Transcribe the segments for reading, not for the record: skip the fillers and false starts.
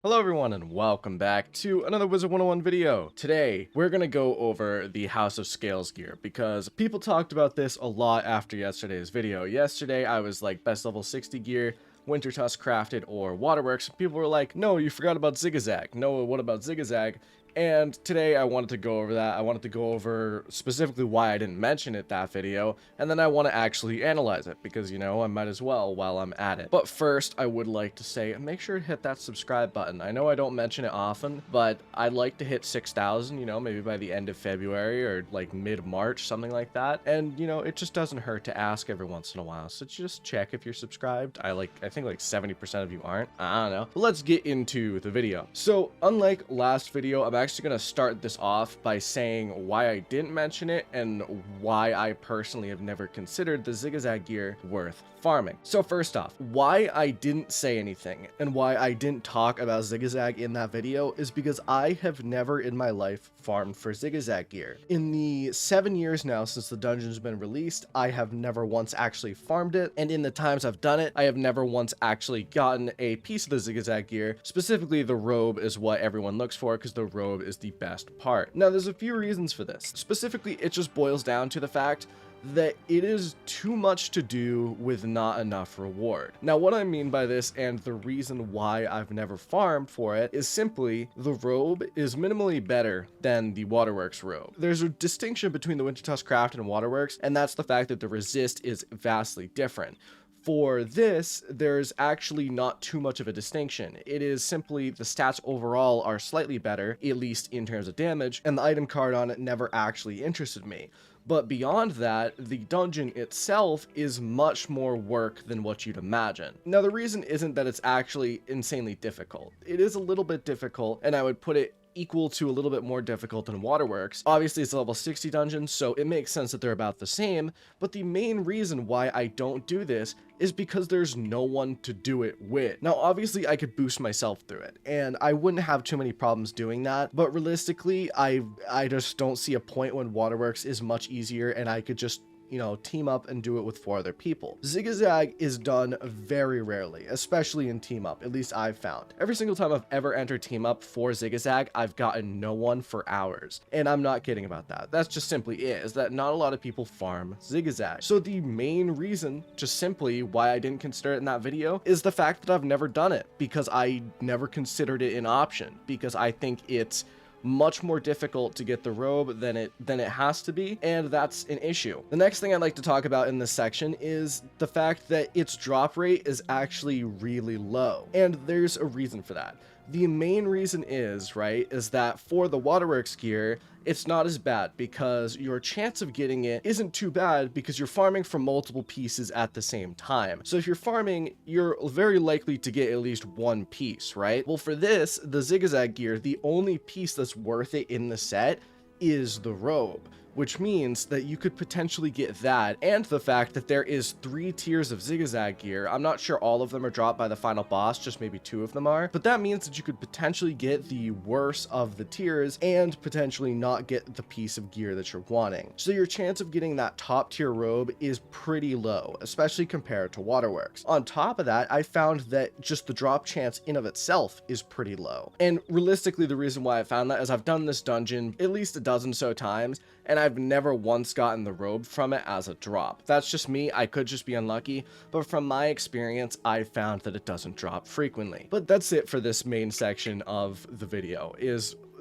Hello everyone and welcome back to another Wizard101 video. Today, we're gonna go over the House of Scales gear because people talked about this a lot after yesterday's video. Yesterday, I was like best level 60 gear, Winter Tusk crafted, or Waterworks. People were like, no, you forgot about Zigazag. No, what about Zigazag? And today I wanted to go over that. I wanted to go over specifically why I didn't mention it that video, and then I want to actually analyze it because, you know, I might as well while I'm at it. But first, I would like to say, make sure to hit that subscribe button. I know I don't mention it often, but I'd like to hit 6,000, you know, maybe by the end of February or like mid-March, something like that. And, you know, it just doesn't hurt to ask every once in a while. So just check if you're subscribed. I think like 70% of you aren't. I don't know. But let's get into the video. So unlike last video, I'm actually going to start this off by saying why I didn't mention it and why I personally have never considered the Zigazag gear worth farming. So first off, why I didn't say anything and why I didn't talk about Zigazag in that video is because I have never in my life farmed for Zigazag gear. In the 7 years now since the dungeon's been released, I have never once actually farmed it, and in the times I've done it, I have never once actually gotten a piece of the Zigazag gear. Specifically, the robe is what everyone looks for because the robe is the best part. Now, there's a few reasons for this. Specifically, it just boils down to the fact that it is too much to do with not enough reward. Now, what I mean by this and the reason why I've never farmed for it is simply the robe is minimally better than the Waterworks robe. There's a distinction between the Winter Tusk Craft and Waterworks, and that's the fact that the resist is vastly different. For this, there's actually not too much of a distinction. It is simply the stats overall are slightly better, at least in terms of damage, and the item card on it never actually interested me. But beyond that, the dungeon itself is much more work than what you'd imagine. Now, the reason isn't that it's actually insanely difficult. It is a little bit difficult, and I would put it equal to a little bit more difficult than Waterworks. Obviously, it's a level 60 dungeon, so it makes sense that they're about the same, but the main reason why I don't do this is because there's no one to do it with. Now, obviously, I could boost myself through it, and I wouldn't have too many problems doing that, but realistically, I just don't see a point when Waterworks is much easier, and I could just, you know, team up and do it with 4 other people. Zigazag is done very rarely, especially in team up, at least I've found. Every single time I've ever entered team up for Zigazag, I've gotten no one for hours. And I'm not kidding about that. That's just simply it, is that not a lot of people farm Zigazag. So the main reason, just simply why I didn't consider it in that video, is the fact that I've never done it, because I never considered it an option, because I think it's much more difficult to get the robe than it has to be, and that's an issue. The next thing I'd like to talk about in this section is the fact that its drop rate is actually really low, and there's a reason for that. The main reason is that for the Waterworks gear, it's not as bad because your chance of getting it isn't too bad because you're farming from multiple pieces at the same time. So if you're farming, you're very likely to get at least one piece, right? Well, for this, the Zigazag gear, the only piece that's worth it in the set is the robe, which means that you could potentially get that, and the fact that there is 3 tiers of Zigazag gear. I'm not sure all of them are dropped by the final boss, just maybe 2 of them are, but that means that you could potentially get the worst of the tiers and potentially not get the piece of gear that you're wanting. So your chance of getting that top tier robe is pretty low, especially compared to Waterworks. On top of that, I found that just the drop chance in of itself is pretty low. And realistically, the reason why I found that is I've done this dungeon at least a dozen so times, and I've never once gotten the robe from it as a drop. That's just me, I could just be unlucky, but from my experience, I found that it doesn't drop frequently. But that's it for this main section of the video,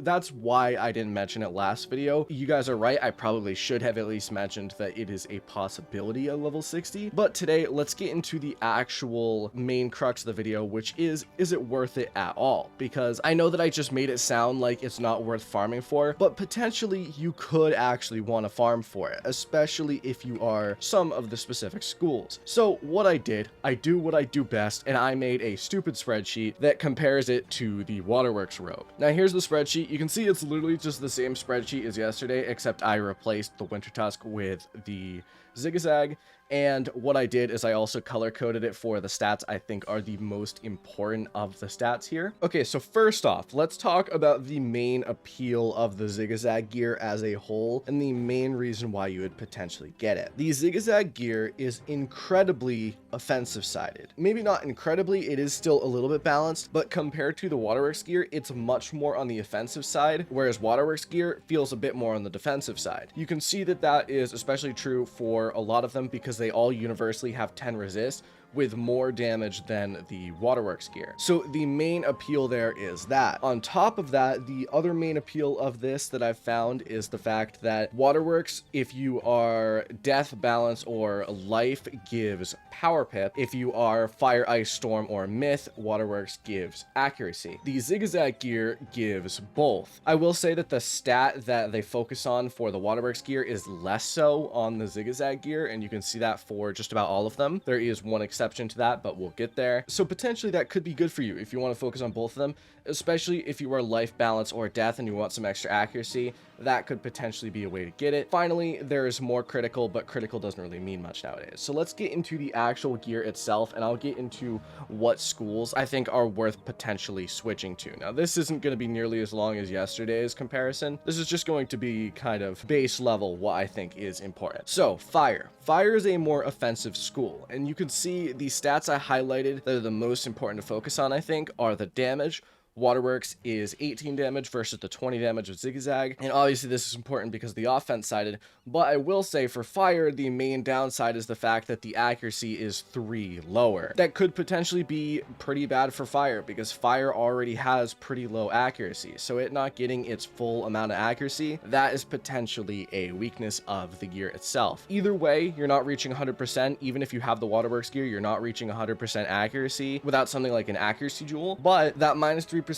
that's why I didn't mention it last video. You guys are right, I probably should have at least mentioned that it is a possibility at level 60, but today let's get into the actual main crux of the video, which is it worth it at all? Because I know that I just made it sound like it's not worth farming for, but potentially you could actually want to farm for it, especially if you are some of the specific schools. So what I did, I do what I do best, and I made a stupid spreadsheet that compares it to the Waterworks robe. Now here's the spreadsheet. You can see it's literally just the same spreadsheet as yesterday, except I replaced the Winter Tusk with the Zigazag, And what I did is I also color coded it for the stats I think are the most important of the stats here. Okay, so first off, let's talk about the main appeal of the Zigazag gear as a whole and the main reason why you would potentially get it. The Zigazag gear is incredibly offensive sided. Maybe not incredibly, it is still a little bit balanced, but compared to the Waterworks gear, it's much more on the offensive side, whereas Waterworks gear feels a bit more on the defensive side. You can see that that is especially true for a lot of them because they all universally have 10 resist, with more damage than the Waterworks gear. So the main appeal there is that. On top of that, the other main appeal of this that I've found is the fact that Waterworks, if you are Death, Balance, or Life, gives Power Pip. If you are Fire, Ice, Storm, or Myth, Waterworks gives Accuracy. The Zigazag gear gives both. I will say that the stat that they focus on for the Waterworks gear is less so on the Zigazag gear, and you can see that for just about all of them. There is one exception to that, but we'll get there. So potentially that could be good for you if you want to focus on both of them, especially if you are Life, Balance, or Death and you want some extra accuracy. That could potentially be a way to get it. Finally, there is more critical, but critical doesn't really mean much nowadays. So let's get into the actual gear itself, and I'll get into what schools I think are worth potentially switching to. Now, this isn't going to be nearly as long as yesterday's comparison. This is just going to be kind of base level what I think is important. So, Fire. Fire is a more offensive school, and you can see the stats I highlighted that are the most important to focus on, I think, are the damage. Waterworks is 18 damage versus the 20 damage of Zigazag, and obviously this is important because the offense sided, but I will say for Fire, the main downside is the fact that the accuracy is 3 lower. That could potentially be pretty bad for Fire because Fire already has pretty low accuracy, so it not getting its full amount of accuracy, that is potentially a weakness of the gear itself. Either way, you're not reaching 100%, even if you have the Waterworks gear, you're not reaching 100% accuracy without something like an accuracy jewel, but that minus 3%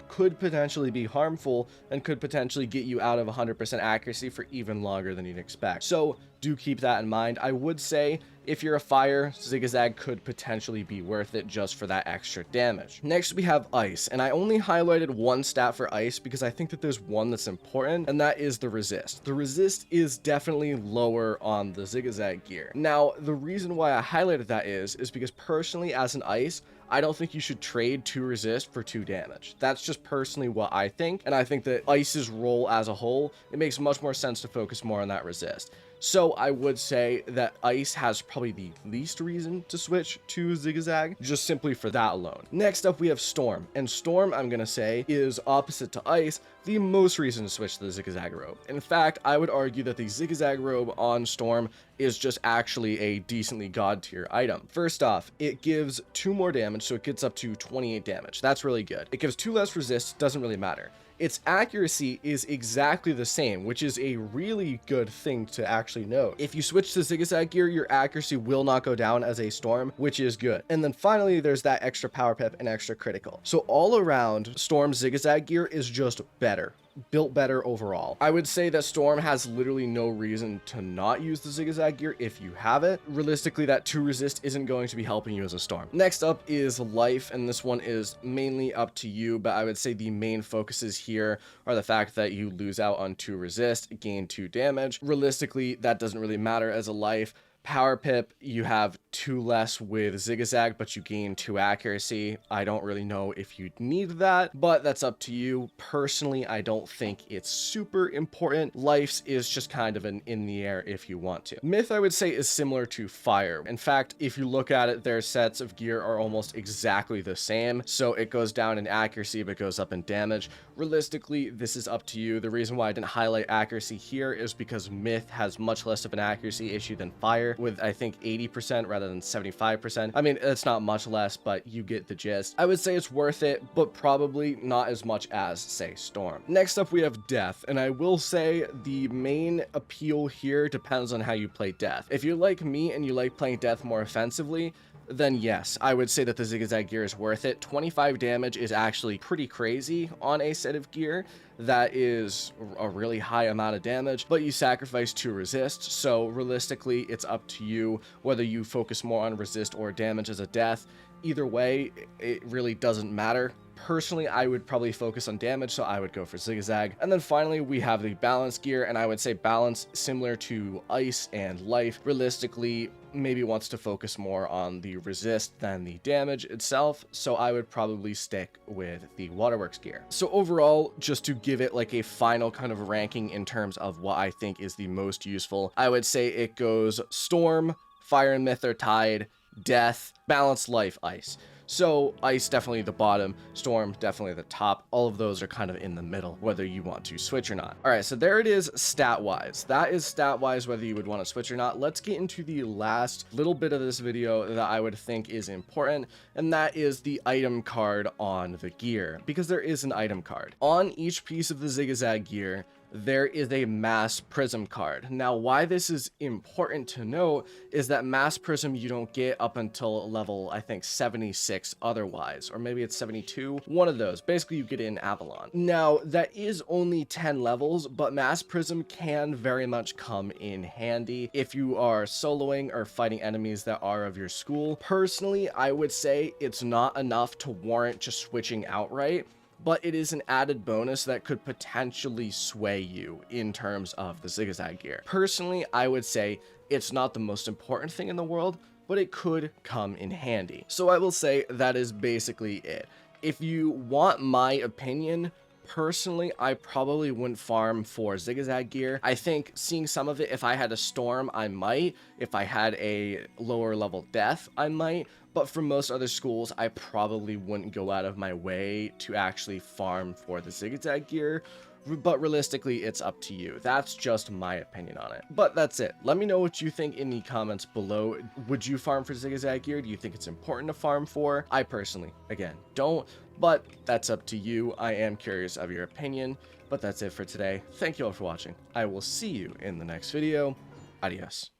could potentially be harmful and could potentially get you out of 100% accuracy for even longer than you'd expect. So do keep that in mind. I would say if you're a Fire, Zigazag could potentially be worth it just for that extra damage. Next, we have Ice, and I only highlighted one stat for Ice because I think that there's one that's important, and that is the resist. The resist is definitely lower on the Zigazag gear. Now, the reason why I highlighted that is because personally as an Ice, I don't think you should trade 2 resist for 2 damage. That's just personally what I think, and I think that Ice's role as a whole, it makes much more sense to focus more on that resist. So I would say that Ice has probably the least reason to switch to Zigazag, just simply for that alone. Next up, we have Storm, and Storm, I'm gonna say, is opposite to Ice, the most reason to switch to the Zigazag robe. In fact, I would argue that the Zigazag robe on Storm is just actually a decently god tier item. First off, it gives 2 more damage, so it gets up to 28 damage. That's really good. It gives 2 less resist, doesn't really matter. Its accuracy is exactly the same, which is a really good thing to actually note. If you switch to Zigazag gear, your accuracy will not go down as a Storm, which is good. And then finally, there's that extra power pip and extra critical. So all around, Storm Zigazag gear is just better. Built better overall. I would say that Storm has literally no reason to not use the Zigazag gear if you have it. Realistically, that 2 resist isn't going to be helping you as a Storm. Next up is Life, and this one is mainly up to you, but I would say the main focuses here are the fact that you lose out on 2 resist, gain 2 damage. Realistically, that doesn't really matter as a Life. Power Pip, you have 2 less with Zigazag, but you gain 2 accuracy. I don't really know if you'd need that, but that's up to you. Personally, I don't think it's super important. Life's is just kind of an in the air if you want to. Myth, I would say, is similar to Fire. In fact, if you look at it, their sets of gear are almost exactly the same, so it goes down in accuracy, but goes up in damage. Realistically, this is up to you. The reason why I didn't highlight accuracy here is because Myth has much less of an accuracy issue than Fire, with I think 80% rather than 75%. I mean, it's not much less, but you get the gist. I would say it's worth it, but probably not as much as, say, Storm. Next up, we have Death, and I will say the main appeal here depends on how you play Death. If you're like me and you like playing Death more offensively, then yes, I would say that the Zigazag gear is worth it. 25 damage is actually pretty crazy on a set of gear. That is a really high amount of damage, but you sacrifice 2 resist, so realistically, it's up to you whether you focus more on resist or damage as a Death. Either way, it really doesn't matter Personally, I would probably focus on damage, so I would go for Zigazag. And then finally, we have the balance gear, and I would say balance, similar to ice and life, realistically maybe wants to focus more on the resist than the damage itself, so I would probably stick with the waterworks gear. So overall, just to give it like a final kind of ranking in terms of what I think is the most useful, I would say it goes storm, fire and myth or tide, death, balance, life, ice. So ice definitely the bottom, storm definitely the top. All of those are kind of in the middle, whether you want to switch or not. All right, so there it is stat wise. That is stat wise whether you would want to switch or not. Let's get into the last little bit of this video that I would think is important, and that is the item card on the gear, because there is an item card. On each piece of the Zigazag gear, there is a mass prism card. Now, why this is important to note is that mass prism you don't get up until level, I think, 76 otherwise, or maybe it's 72, one of those. Basically, you get it in Avalon. Now, that is only 10 levels, but mass prism can very much come in handy if you are soloing or fighting enemies that are of your school. Personally, I would say it's not enough to warrant just switching outright, but it is an added bonus that could potentially sway you in terms of the Zigazag gear. Personally, I would say it's not the most important thing in the world, but it could come in handy. So I will say that is basically it. If you want my opinion, personally, I probably wouldn't farm for Zigazag gear. I think seeing some of it, if I had a storm, I might. If I had a lower level death, I might. But for most other schools, I probably wouldn't go out of my way to actually farm for the Zigazag gear. But realistically, it's up to you. That's just my opinion on it. But that's it. Let me know what you think in the comments below. Would you farm for Zigazag gear? Do you think it's important to farm for? I personally, again, don't. But that's up to you. I am curious of your opinion. But that's it for today. Thank you all for watching. I will see you in the next video. Adios.